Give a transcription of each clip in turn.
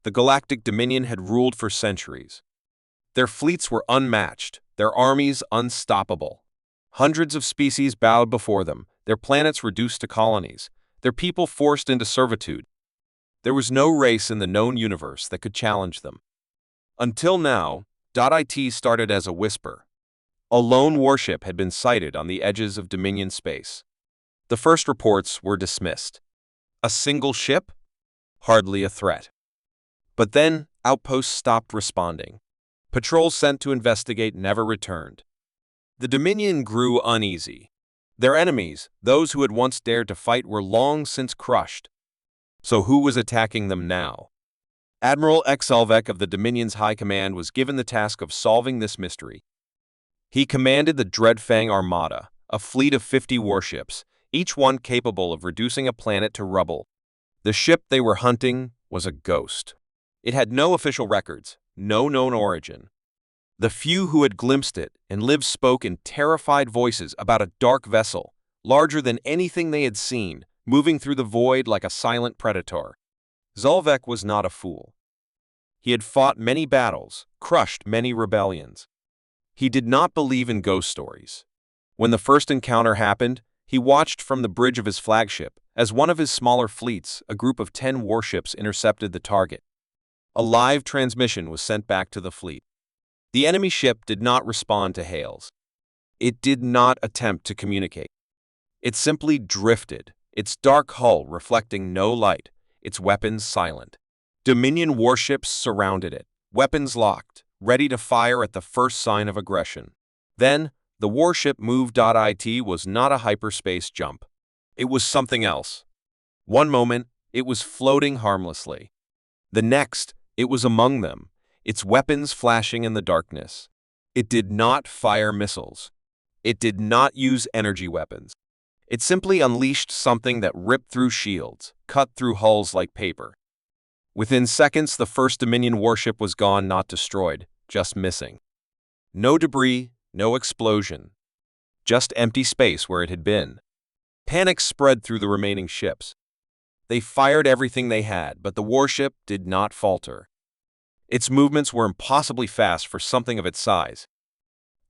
the Galactic Dominion had ruled for centuries. Their fleets were unmatched, their armies unstoppable. Hundreds of species bowed before them, their planets reduced to colonies, their people forced into servitude. There was no race in the known universe that could challenge them. Until now, .it started as a whisper. A lone warship had been sighted on the edges of Dominion space. The first reports were dismissed. A single ship? Hardly a threat. But then, outposts stopped responding. Patrols sent to investigate never returned. The Dominion grew uneasy. Their enemies, those who had once dared to fight, were long since crushed. So who was attacking them now? Admiral Exalvek of the Dominion's High Command was given the task of solving this mystery. He commanded the Dreadfang Armada, a fleet of 50 warships, each one capable of reducing a planet to rubble. The ship they were hunting was a ghost. It had no official records, no known origin. The few who had glimpsed it and lived spoke in terrified voices about a dark vessel, larger than anything they had seen, moving through the void like a silent predator. Zalvek was not a fool. He had fought many battles, crushed many rebellions. He did not believe in ghost stories. When the first encounter happened, he watched from the bridge of his flagship as one of his smaller fleets, a group of 10 warships, intercepted the target. A live transmission was sent back to the fleet. The enemy ship did not respond to hails. It did not attempt to communicate. It simply drifted, its dark hull reflecting no light, its weapons silent. Dominion warships surrounded it, weapons locked, ready to fire at the first sign of aggression. Then, the warship moved. It was not a hyperspace jump. It was something else. One moment, it was floating harmlessly. The next, it was among them, its weapons flashing in the darkness. It did not fire missiles. It did not use energy weapons. It simply unleashed something that ripped through shields, cut through hulls like paper. Within seconds, the first Dominion warship was gone, not destroyed, just missing. No debris, no explosion. Just empty space where it had been. Panic spread through the remaining ships. They fired everything they had, but the warship did not falter. Its movements were impossibly fast for something of its size.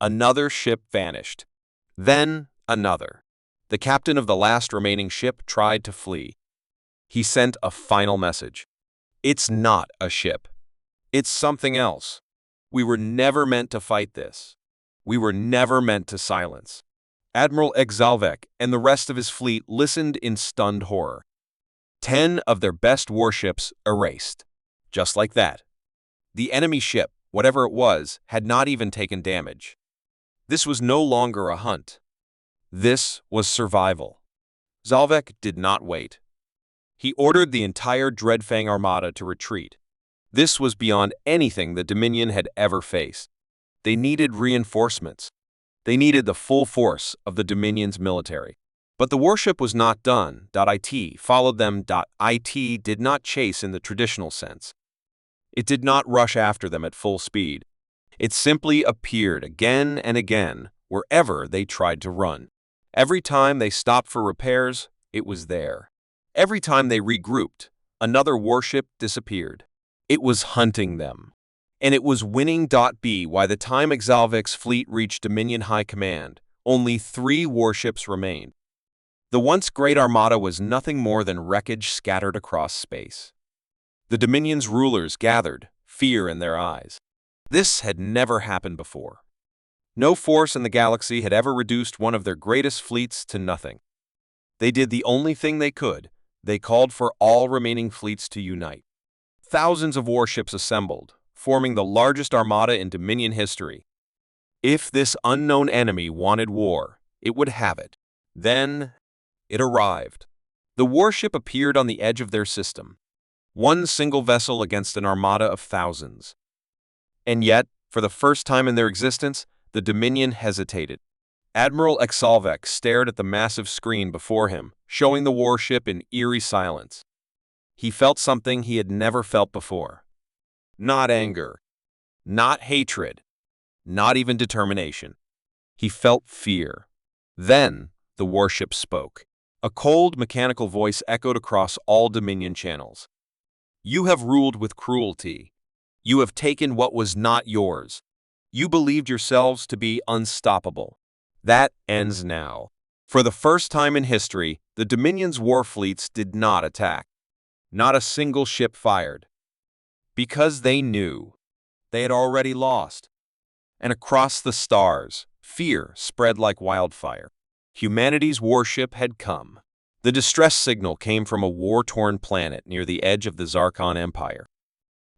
Another ship vanished. Then, another. The captain of the last remaining ship tried to flee. He sent a final message. It's not a ship. It's something else. We were never meant to fight this. We were never meant to silence. Admiral Exalvek and the rest of his fleet listened in stunned horror. 10 of their best warships erased. Just like that. The enemy ship, whatever it was, had not even taken damage. This was no longer a hunt. This was survival. Zalvek did not wait. He ordered the entire Dreadfang Armada to retreat. This was beyond anything the Dominion had ever faced. They needed reinforcements. They needed the full force of the Dominion's military. But the warship was not done. It followed them. It did not chase in the traditional sense. It did not rush after them at full speed. It simply appeared again and again wherever they tried to run. Every time they stopped for repairs, it was there. Every time they regrouped, another warship disappeared. It was hunting them. And it was winning. By the time Exalvek's fleet reached Dominion High Command, only 3 warships remained. The once great armada was nothing more than wreckage scattered across space. The Dominion's rulers gathered, fear in their eyes. This had never happened before. No force in the galaxy had ever reduced one of their greatest fleets to nothing. They did the only thing they could. They called for all remaining fleets to unite. Thousands of warships assembled, forming the largest armada in Dominion history. If this unknown enemy wanted war, it would have it. Then, it arrived. The warship appeared on the edge of their system. One single vessel against an armada of thousands. And yet, for the first time in their existence, the Dominion hesitated. Admiral Exalvek stared at the massive screen before him, showing the warship in eerie silence. He felt something he had never felt before. Not anger. Not hatred. Not even determination. He felt fear. Then, the warship spoke. A cold, mechanical voice echoed across all Dominion channels. You have ruled with cruelty. You have taken what was not yours. You believed yourselves to be unstoppable. That ends now. For the first time in history, the Dominion's war fleets did not attack. Not a single ship fired. Because they knew they had already lost. And across the stars, fear spread like wildfire. Humanity's warship had come. The distress signal came from a war-torn planet near the edge of the Zarkon Empire.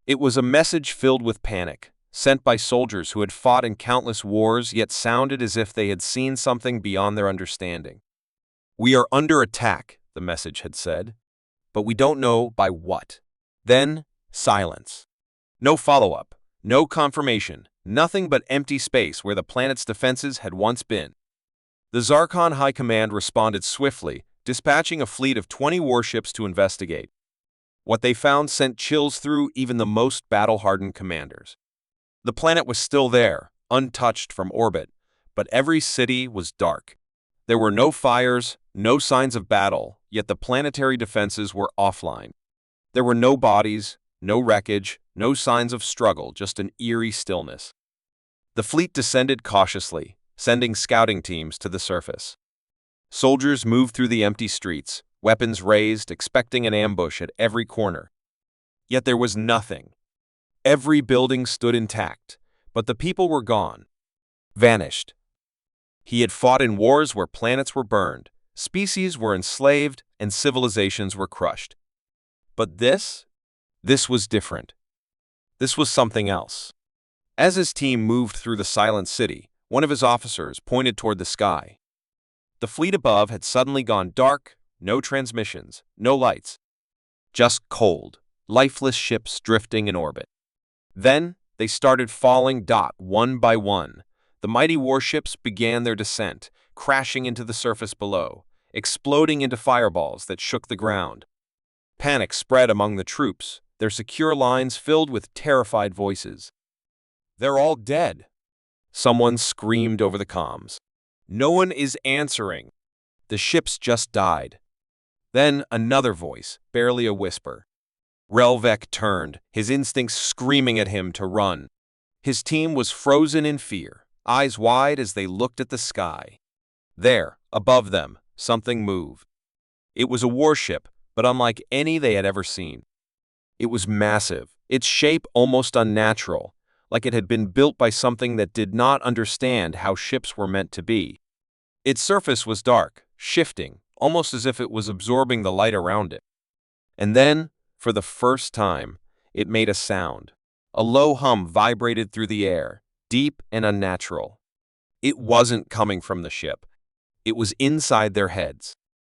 It was a message filled with panic, sent by soldiers who had fought in countless wars yet sounded as if they had seen something beyond their understanding. "We are under attack," the message had said, "but we don't know by what." Then, silence. No follow-up, no confirmation, nothing but empty space where the planet's defenses had once been. The Zarkon High Command responded swiftly, dispatching a fleet of 20 warships to investigate. What they found sent chills through even the most battle-hardened commanders. The planet was still there, untouched from orbit, but every city was dark. There were no fires, no signs of battle, yet the planetary defenses were offline. There were no bodies, no wreckage, no signs of struggle, just an eerie stillness. The fleet descended cautiously, sending scouting teams to the surface. Soldiers moved through the empty streets, weapons raised, expecting an ambush at every corner. Yet there was nothing. Every building stood intact, but the people were gone. Vanished. He had fought in wars where planets were burned, species were enslaved, and civilizations were crushed. But this was different. This was something else. As his team moved through the silent city, one of his officers pointed toward the sky. The fleet above had suddenly gone dark, no transmissions, no lights. Just cold, lifeless ships drifting in orbit. Then they started falling one by one. The mighty warships began their descent, crashing into the surface below, exploding into fireballs that shook the ground. Panic spread among the troops, their secure lines filled with terrified voices. "They're all dead," someone screamed over the comms. "No one is answering. The ships just died." Then another voice, barely a whisper. Relvek turned, his instincts screaming at him to run. His team was frozen in fear, eyes wide as they looked at the sky. There, above them, something moved. It was a warship, but unlike any they had ever seen. It was massive, its shape almost unnatural, like it had been built by something that did not understand how ships were meant to be. Its surface was dark, shifting, almost as if it was absorbing the light around it. And then, for the first time, it made a sound. A low hum vibrated through the air, deep and unnatural. It wasn't coming from the ship. It was inside their heads.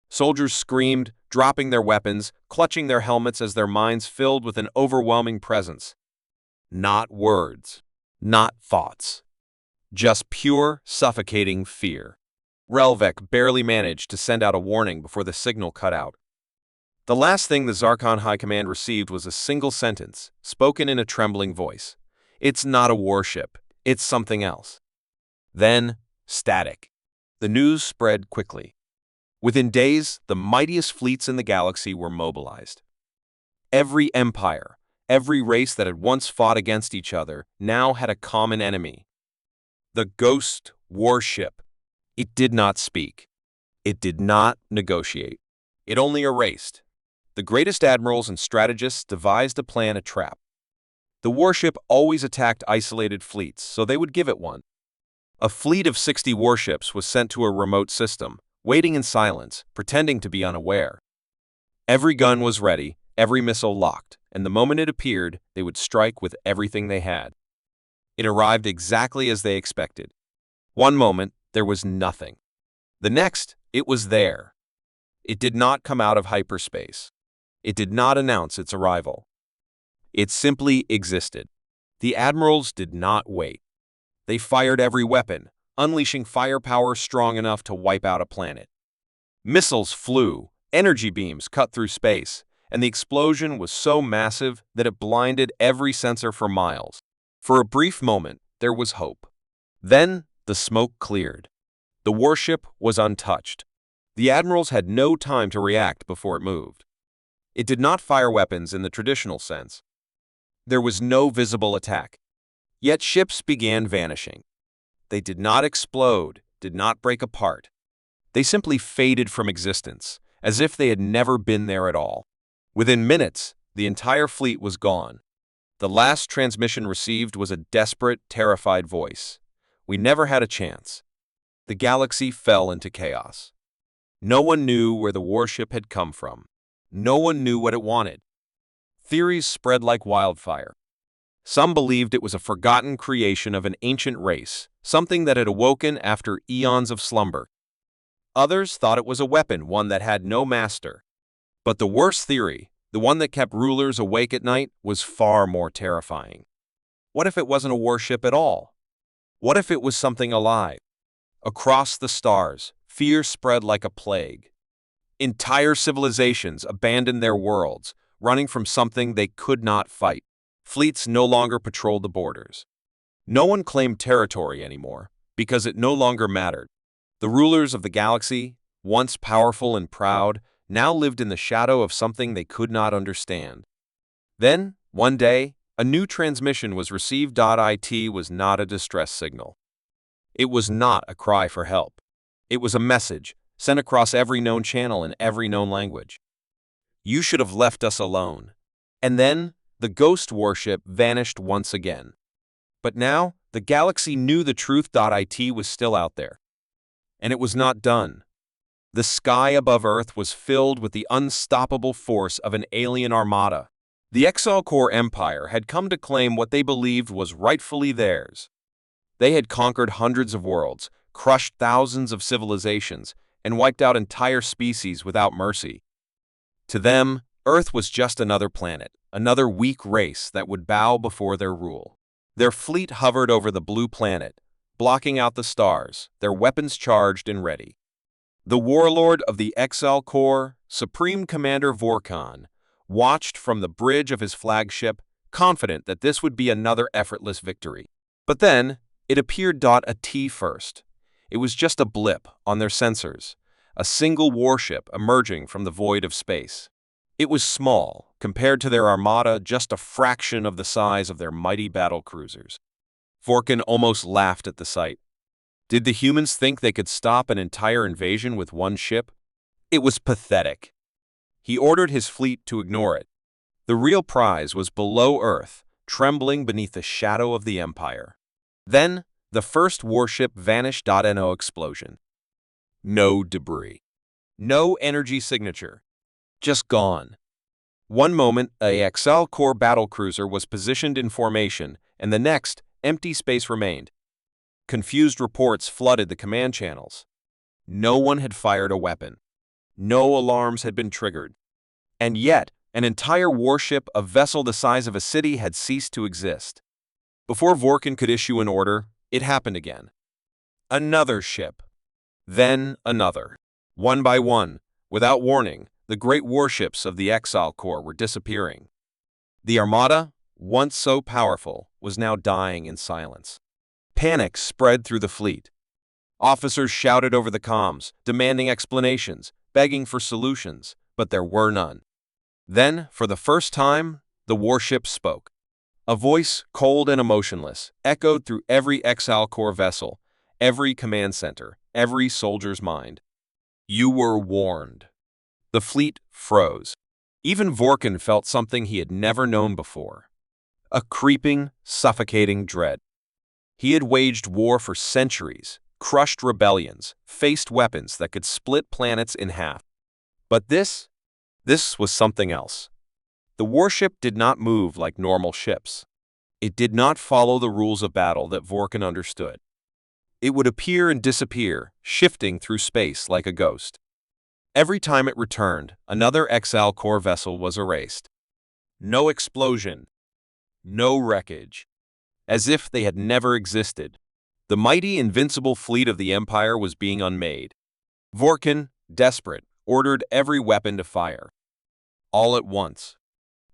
Soldiers screamed, dropping their weapons, clutching their helmets as their minds filled with an overwhelming presence. Not words, not thoughts. Just pure, suffocating fear. Relvek barely managed to send out a warning before the signal cut out. The last thing the Zarkon High Command received was a single sentence, spoken in a trembling voice. "It's not a warship. It's something else." Then, static. The news spread quickly. Within days, the mightiest fleets in the galaxy were mobilized. Every empire, every race that had once fought against each other, now had a common enemy. The Ghost Warship. It did not speak. It did not negotiate. It only erased. The greatest admirals and strategists devised a plan, a trap. The warship always attacked isolated fleets, so they would give it one. A fleet of 60 warships was sent to a remote system, waiting in silence, pretending to be unaware. Every gun was ready, every missile locked, and the moment it appeared, they would strike with everything they had. It arrived exactly as they expected. One moment, there was nothing. The next, it was there. It did not come out of hyperspace. It did not announce its arrival. It simply existed. The admirals did not wait. They fired every weapon, unleashing firepower strong enough to wipe out a planet. Missiles flew, energy beams cut through space, and the explosion was so massive that it blinded every sensor for miles. For a brief moment, there was hope. Then, the smoke cleared. The warship was untouched. The admirals had no time to react before it moved. It did not fire weapons in the traditional sense. There was no visible attack. Yet ships began vanishing. They did not explode, did not break apart. They simply faded from existence, as if they had never been there at all. Within minutes, the entire fleet was gone. The last transmission received was a desperate, terrified voice. We never had a chance. The galaxy fell into chaos. No one knew where the warship had come from. No one knew what it wanted. Theories spread like wildfire. Some believed it was a forgotten creation of an ancient race, something that had awoken after eons of slumber. Others thought it was a weapon, one that had no master. But the worst theory, the one that kept rulers awake at night, was far more terrifying. What if it wasn't a warship at all? What if it was something alive? Across the stars, fear spread like a plague. Entire civilizations abandoned their worlds, running from something they could not fight. Fleets no longer patrolled the borders. No one claimed territory anymore, because it no longer mattered. The rulers of the galaxy, once powerful and proud, now lived in the shadow of something they could not understand. Then, one day, a new transmission was received. It was not a distress signal. It was not a cry for help. It was a message, sent across every known channel in every known language. You should have left us alone. And then, the ghost warship vanished once again. But now, the galaxy knew the truth. It was still out there. And it was not done. The sky above Earth was filled with the unstoppable force of an alien armada. The HFY Empire had come to claim what they believed was rightfully theirs. They had conquered hundreds of worlds, crushed thousands of civilizations, and wiped out entire species without mercy. To them, Earth was just another planet, another weak race that would bow before their rule. Their fleet hovered over the blue planet, blocking out the stars, their weapons charged and ready. The warlord of the HFY, Supreme Commander Vorkon, watched from the bridge of his flagship, confident that this would be another effortless victory. But then, it appeared. First. It was just a blip on their sensors, a single warship emerging from the void of space. It was small, compared to their armada, just a fraction of the size of their mighty battle cruisers. Vorkon almost laughed at the sight. Did the humans think they could stop an entire invasion with one ship? It was pathetic. He ordered his fleet to ignore it. The real prize was below Earth, trembling beneath the shadow of the Empire. Then, the first warship vanished. No explosion. No debris. No energy signature. Just gone. One moment, a HFY battlecruiser was positioned in formation, and the next, empty space remained. Confused reports flooded the command channels. No one had fired a weapon. No alarms had been triggered. And yet, an entire warship, a vessel the size of a city, had ceased to exist. Before Vorkon could issue an order, it happened again. Another ship. Then another. One by one, without warning, the great warships of the HFY were disappearing. The armada, once so powerful, was now dying in silence. Panic spread through the fleet. Officers shouted over the comms, demanding explanations, begging for solutions, but there were none. Then, for the first time, the warship spoke. A voice, cold and emotionless, echoed through every HFY vessel, every command center, every soldier's mind. You were warned. The fleet froze. Even Vorkon felt something he had never known before. A creeping, suffocating dread. He had waged war for centuries, crushed rebellions, faced weapons that could split planets in half. But this was something else. The warship did not move like normal ships. It did not follow the rules of battle that Vorkon understood. It would appear and disappear, shifting through space like a ghost. Every time it returned, another HFY vessel was erased. No explosion. No wreckage. As if they had never existed. The mighty, invincible fleet of the Empire was being unmade. Vorkon, desperate, ordered every weapon to fire. All at once.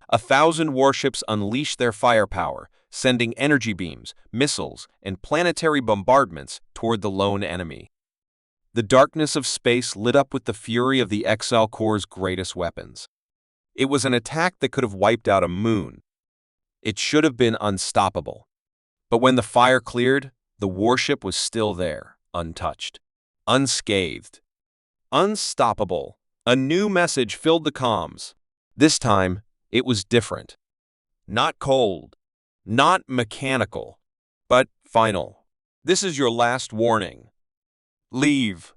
1,000 warships unleashed their firepower, sending energy beams, missiles, and planetary bombardments toward the lone enemy. The darkness of space lit up with the fury of the HFY's greatest weapons. It was an attack that could have wiped out a moon. It should have been unstoppable. But when the fire cleared, the warship was still there, untouched, unscathed, unstoppable. A new message filled the comms. This time, it was different. Not cold, not mechanical, but final. This is your last warning. Leave.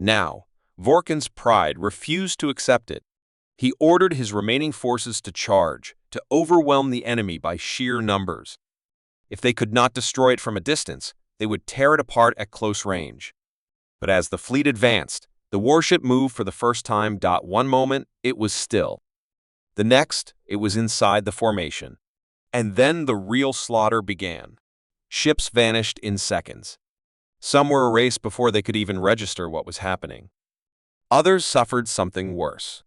Now, Vorkin's pride refused to accept it. He ordered his remaining forces to charge, to overwhelm the enemy by sheer numbers. If they could not destroy it from a distance, they would tear it apart at close range. But as the fleet advanced, the warship moved for the first time. One moment, it was still. The next, it was inside the formation. And then the real slaughter began. Ships vanished in seconds. Some were erased before they could even register what was happening. Others suffered something worse.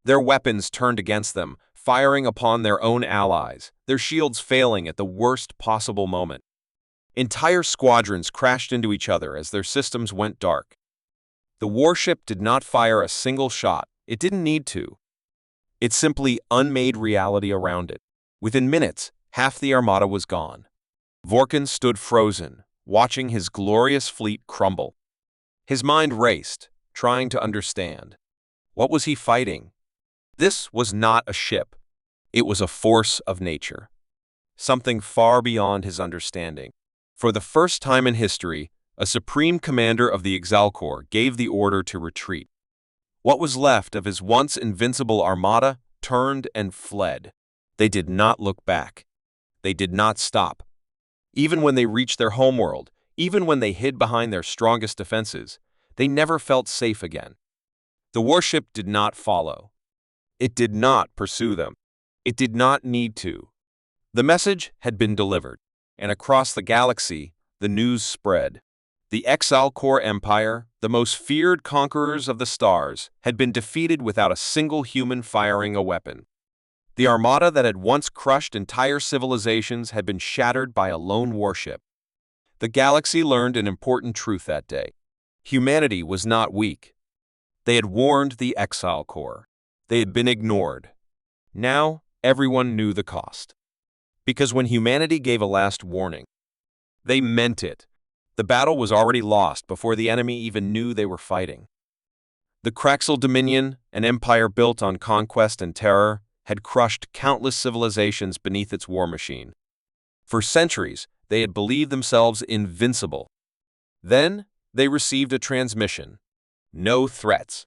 Their weapons turned against them, firing upon their own allies, their shields failing at the worst possible moment. Entire squadrons crashed into each other as their systems went dark. The warship did not fire a single shot. It didn't need to. It simply unmade reality around it. Within minutes, half the armada was gone. Vorkin stood frozen, watching his glorious fleet crumble. His mind raced, trying to understand. What was he fighting? This was not a ship. It was a force of nature. Something far beyond his understanding. For the first time in history, a supreme commander of the Exalcor gave the order to retreat. What was left of his once invincible armada turned and fled. They did not look back. They did not stop. Even when they reached their homeworld, even when they hid behind their strongest defenses, they never felt safe again. The warship did not follow. It did not pursue them. It did not need to. The message had been delivered, and across the galaxy, the news spread. The Exalcor Empire, the most feared conquerors of the stars, had been defeated without a single human firing a weapon. The armada that had once crushed entire civilizations had been shattered by a lone warship. The galaxy learned an important truth that day. Humanity was not weak. They had warned the Exalcor. They had been ignored. Now, everyone knew the cost. Because when humanity gave a last warning, they meant it. The battle was already lost before the enemy even knew they were fighting. The Kraxel Dominion, an empire built on conquest and terror, had crushed countless civilizations beneath its war machine. For centuries, they had believed themselves invincible. Then, they received a transmission. No threats.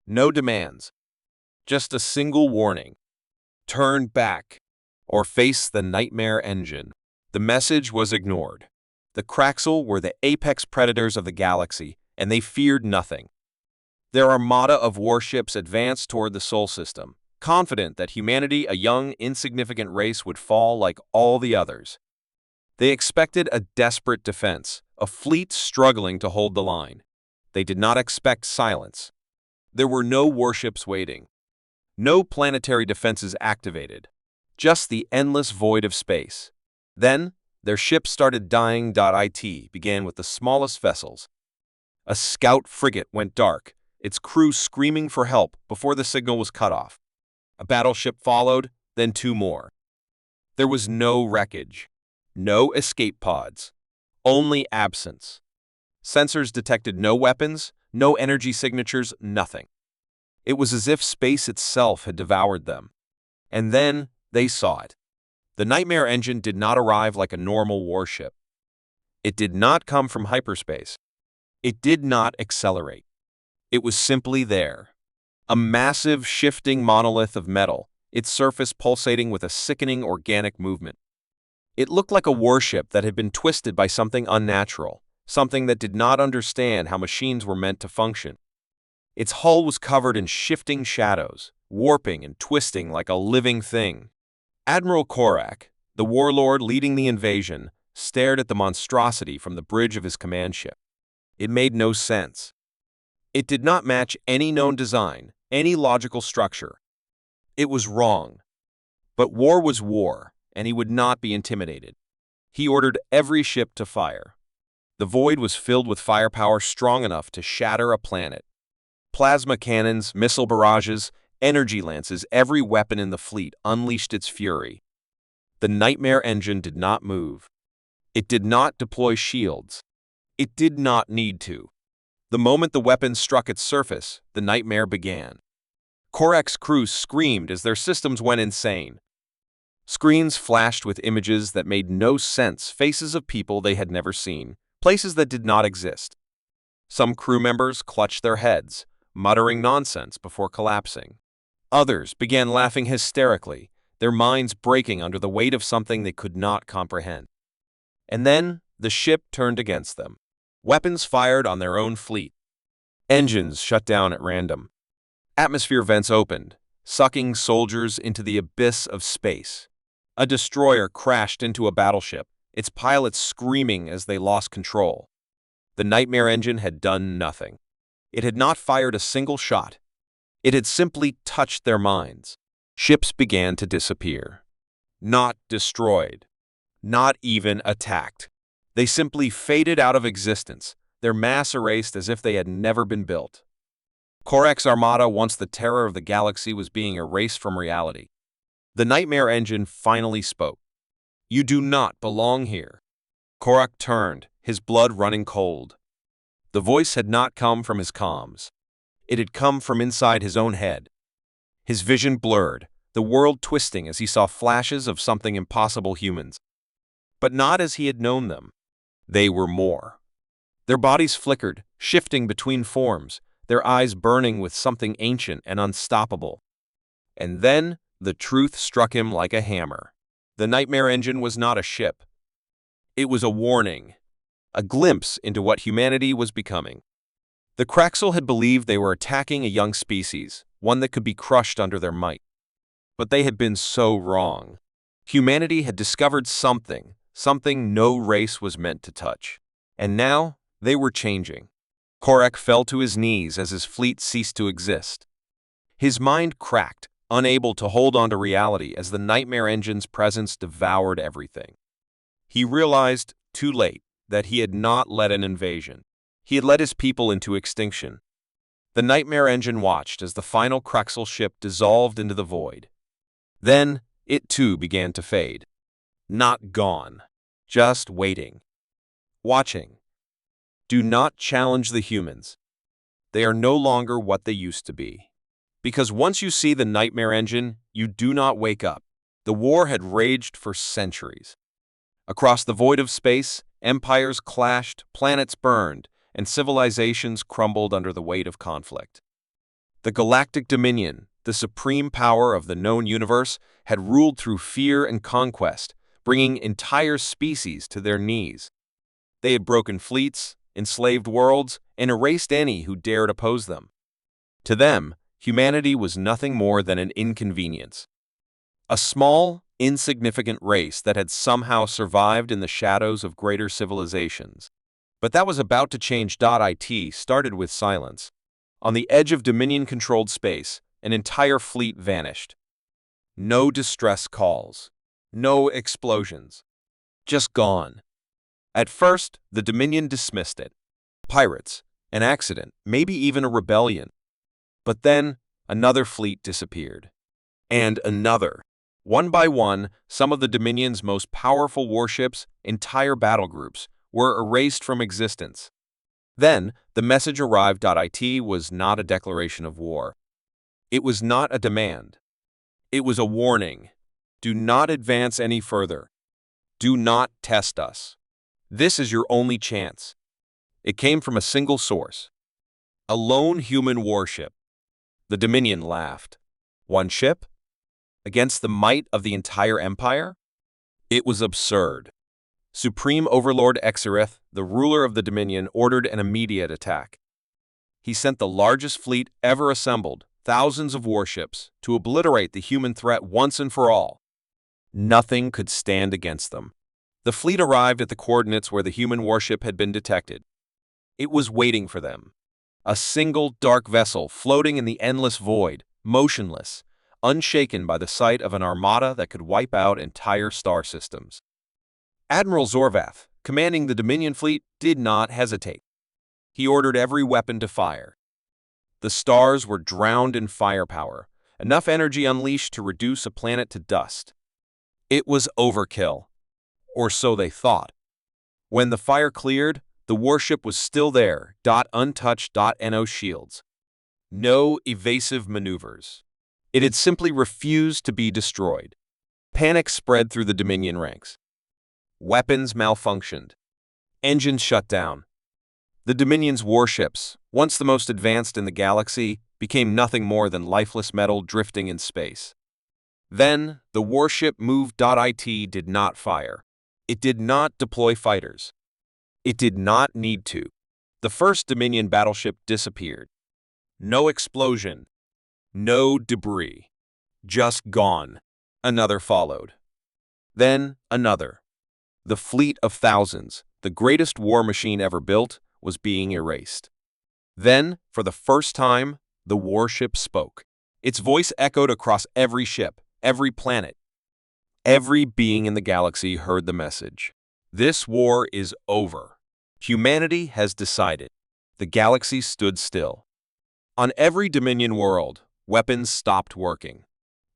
No demands. Just a single warning. Turn back, or face the nightmare engine. The message was ignored. The Kraxel were the apex predators of the galaxy, and they feared nothing. Their armada of warships advanced toward the Sol system, confident that humanity, a young, insignificant race, would fall like all the others. They expected a desperate defense, a fleet struggling to hold the line. They did not expect silence. There were no warships waiting. No planetary defenses activated. Just the endless void of space. Then, their ships started dying. It began with the smallest vessels. A scout frigate went dark, its crew screaming for help before the signal was cut off. A battleship followed, then two more. There was no wreckage, no escape pods, only absence. Sensors detected no weapons, no energy signatures, nothing. It was as if space itself had devoured them. And then they saw it. The nightmare engine did not arrive like a normal warship. It did not come from hyperspace. It did not accelerate. It was simply there. A massive, shifting monolith of metal, its surface pulsating with a sickening organic movement. It looked like a warship that had been twisted by something unnatural, something that did not understand how machines were meant to function. Its hull was covered in shifting shadows, warping and twisting like a living thing. Admiral Korak, the warlord leading the invasion, stared at the monstrosity from the bridge of his command ship. It made no sense. It did not match any known design, any logical structure. It was wrong. But war was war, and he would not be intimidated. He ordered every ship to fire. The void was filled with firepower strong enough to shatter a planet. Plasma cannons, missile barrages, Energy lances, every weapon in the fleet, unleashed its fury. The Nightmare engine did not move. It did not deploy shields. It did not need to. The moment the weapon struck its surface, the nightmare began. Orcs crews screamed as their systems went insane. Screens flashed with images that made no sense, faces of people they had never seen, places that did not exist. Some crew members clutched their heads, muttering nonsense before collapsing. Others began laughing hysterically, their minds breaking under the weight of something they could not comprehend. And then the ship turned against them. Weapons fired on their own fleet. Engines shut down at random. Atmosphere vents opened, sucking soldiers into the abyss of space. A destroyer crashed into a battleship, its pilots screaming as they lost control. The Nightmare engine had done nothing. It had not fired a single shot. It had simply touched their minds. Ships began to disappear. Not destroyed. Not even attacked. They simply faded out of existence, their mass erased as if they had never been built. Orcs Armada, once the terror of the galaxy, was being erased from reality. The Nightmare engine finally spoke. "You do not belong here." Korak turned, his blood running cold. The voice had not come from his comms. It had come from inside his own head. His vision blurred, the world twisting as he saw flashes of something impossible: humans. But not as he had known them. They were more. Their bodies flickered, shifting between forms, their eyes burning with something ancient and unstoppable. And then the truth struck him like a hammer. The Nightmare engine was not a ship. It was a warning, a glimpse into what humanity was becoming. The Kraxel had believed they were attacking a young species, one that could be crushed under their might. But they had been so wrong. Humanity had discovered something no race was meant to touch. And now they were changing. Korak fell to his knees as his fleet ceased to exist. His mind cracked, unable to hold on to reality as the Nightmare engine's presence devoured everything. He realized, too late, that he had not led an invasion. He had led his people into extinction. The Nightmare engine watched as the final Kraxel ship dissolved into the void. Then it too began to fade. Not gone, just waiting. Watching. Do not challenge the humans. They are no longer what they used to be. Because once you see the Nightmare engine, you do not wake up. The war had raged for centuries. Across the void of space, empires clashed, planets burned, and civilizations crumbled under the weight of conflict. The Galactic Dominion, the supreme power of the known universe, had ruled through fear and conquest, bringing entire species to their knees. They had broken fleets, enslaved worlds, and erased any who dared oppose them. To them, humanity was nothing more than an inconvenience. A small, insignificant race that had somehow survived in the shadows of greater civilizations. But that was about to change. It started with silence. On the edge of Dominion-controlled space, an entire fleet vanished. No distress calls. No explosions. Just gone. At first, the Dominion dismissed it. Pirates, an accident, maybe even a rebellion. But then, another fleet disappeared. And another. One by one, some of the Dominion's most powerful warships, entire battle groups, were erased from existence. Then, the message arrived. It was not a declaration of war. It was not a demand. It was a warning. Do not advance any further. Do not test us. This is your only chance. It came from a single source. A lone human warship. The Dominion laughed. One ship? Against the might of the entire empire? It was absurd. Supreme Overlord Exareth, the ruler of the Dominion, ordered an immediate attack. He sent the largest fleet ever assembled, thousands of warships, to obliterate the human threat once and for all. Nothing could stand against them. The fleet arrived at the coordinates where the human warship had been detected. It was waiting for them. A single dark vessel floating in the endless void, motionless, unshaken by the sight of an armada that could wipe out entire star systems. Admiral Zorvath, commanding the Dominion fleet, did not hesitate. He ordered every weapon to fire. The stars were drowned in firepower, enough energy unleashed to reduce a planet to dust. It was overkill, or so they thought. When the fire cleared, the warship was still there, untouched, no shields. No evasive maneuvers. It had simply refused to be destroyed. Panic spread through the Dominion ranks. Weapons malfunctioned. Engines shut down. The Dominion's warships, once the most advanced in the galaxy, became nothing more than lifeless metal drifting in space. Then, the warship Move.it did not fire. It did not deploy fighters. It did not need to. The first Dominion battleship disappeared. No explosion. No debris. Just gone. Another followed. Then, another. The fleet of thousands, the greatest war machine ever built, was being erased. Then, for the first time, the warship spoke. Its voice echoed across every ship, every planet. Every being in the galaxy heard the message. This war is over. Humanity has decided. The galaxy stood still. On every Dominion world, weapons stopped working.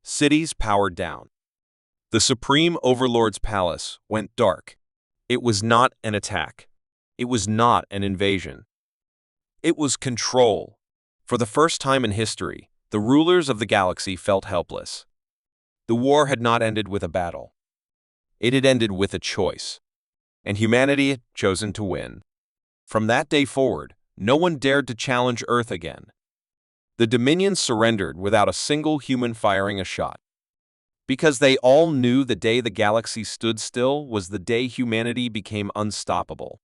Cities powered down. The Supreme Overlord's palace went dark. It was not an attack. It was not an invasion. It was control. For the first time in history, the rulers of the galaxy felt helpless. The war had not ended with a battle. It had ended with a choice. And humanity had chosen to win. From that day forward, no one dared to challenge Earth again. The Dominion surrendered without a single human firing a shot. Because they all knew the day the galaxy stood still was the day humanity became unstoppable.